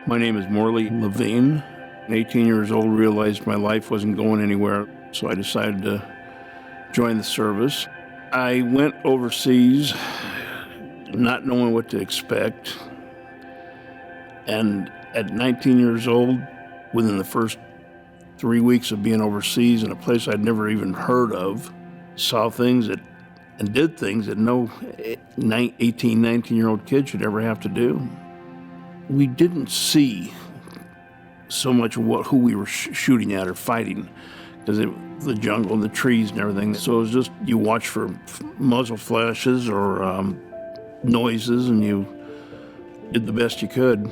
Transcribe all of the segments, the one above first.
My name is Morley Levine. At 18 years old, realized my life wasn't going anywhere, so I decided to join the service. I went overseas not knowing what to expect, and at 19 years old, within the first 3 weeks of being overseas in a place I'd never even heard of, saw things that and did things that no 18, 19-year-old kid should ever have to do. We didn't see so much who we were shooting at or fighting, because the jungle and the trees and everything. So it was just, you watch for muzzle flashes or noises, and you did the best you could.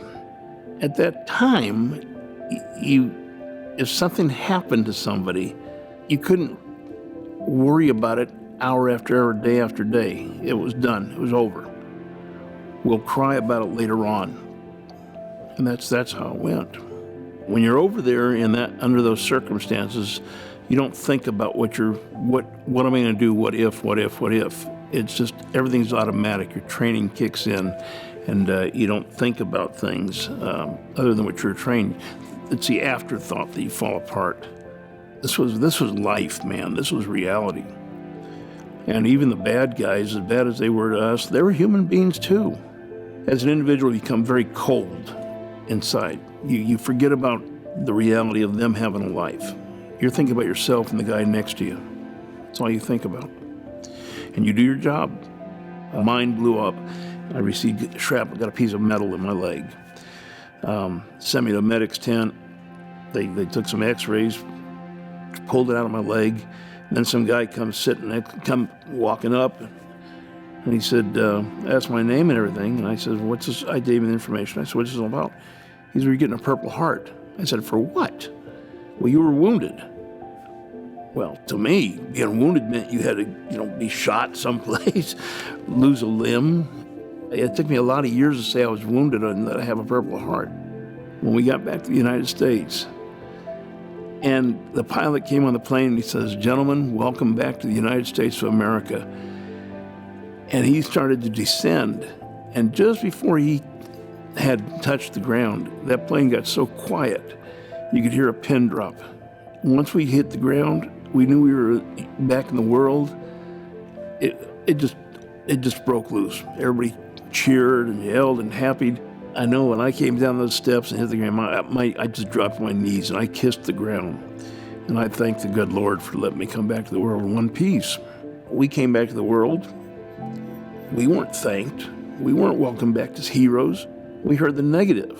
At that time, if something happened to somebody, you couldn't worry about it hour after hour, day after day. It was done. It was over. We'll cry about it later on. And that's how it went. When you're over there under those circumstances, you don't think about what am I going to do, what if. It's just, everything's automatic. Your training kicks in, and you don't think about things other than what you're trained. It's the afterthought that you fall apart. This was life, man. This was reality. And even the bad guys, as bad as they were to us, they were human beings too. As an individual, you become very cold inside. You forget about the reality of them having a life. You're thinking about yourself and the guy next to you. That's all you think about. And you do your job. Mine blew up. I received shrapnel, got a piece of metal in my leg. Sent me to a medic's tent. They took some x-rays, pulled it out of my leg. And then some guy come walking up, and he said, asked my name and everything. And I said, what's this? I gave him the information. I said, what's this all about? He said, you're getting a Purple Heart. I said, for what? Well, you were wounded. Well, to me, being wounded meant you had to, be shot someplace, lose a limb. It took me a lot of years to say I was wounded and that I have a Purple Heart. When we got back to the United States, and the pilot came on the plane and he says, gentlemen, welcome back to the United States of America. And he started to descend. And just before he had touched the ground, that plane got so quiet, you could hear a pin drop. Once we hit the ground, we knew we were back in the world. It just broke loose. Everybody cheered and yelled and happy. I know when I came down those steps and hit the ground, I just dropped my knees and I kissed the ground. And I thanked the good Lord for letting me come back to the world in one piece. We came back to the world. We weren't thanked. We weren't welcomed back as heroes. We heard the negative.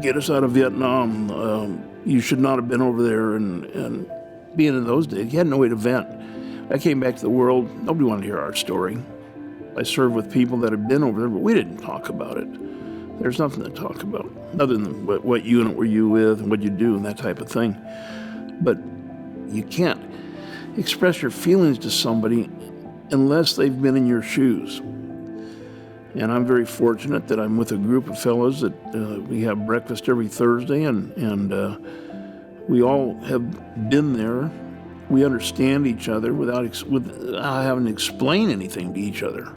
Get us out of Vietnam. You should not have been over there. And being in those days, you had no way to vent. I came back to the world. Nobody wanted to hear our story. I served with people that had been over there, but we didn't talk about it. There's nothing to talk about, other than what unit were you with and what you do and that type of thing. But you can't express your feelings to somebody unless they've been in your shoes. And I'm very fortunate that I'm with a group of fellows that we have breakfast every Thursday, and we all have been there. We understand each other without having to explain anything to each other.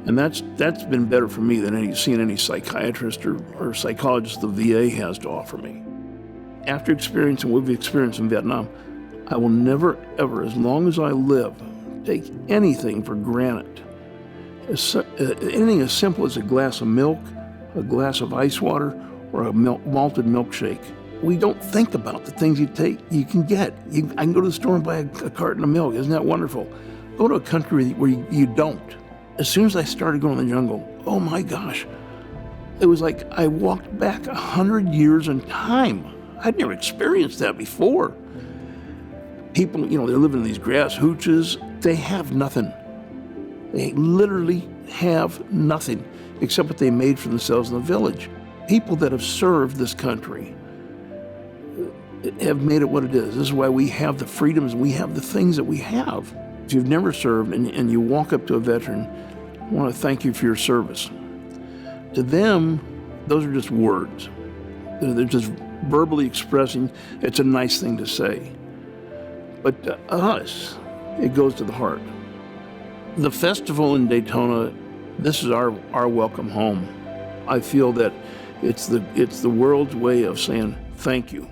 And that's been better for me than seeing any psychiatrist or psychologist the VA has to offer me. After experiencing what we've experienced in Vietnam, I will never, ever, as long as I live, take anything for granted. Anything as simple as a glass of milk, a glass of ice water, or a malted milkshake. We don't think about the things you can get. I can go to the store and buy a carton of milk. Isn't that wonderful? Go to a country where you don't. As soon as I started going in the jungle, oh my gosh, it was like I walked back 100 years in time. I'd never experienced that before. People, they're living in these grass hooches. They have nothing. They literally have nothing except what they made for themselves in the village. People that have served this country have made it what it is. This is why we have the freedoms and we have the things that we have. If you've never served and you walk up to a veteran, I want to thank you for your service. To them, those are just words. They're just verbally expressing, it's a nice thing to say. But to us, it goes to the heart. The festival in Daytona, this is our welcome home. I feel that it's the world's way of saying thank you.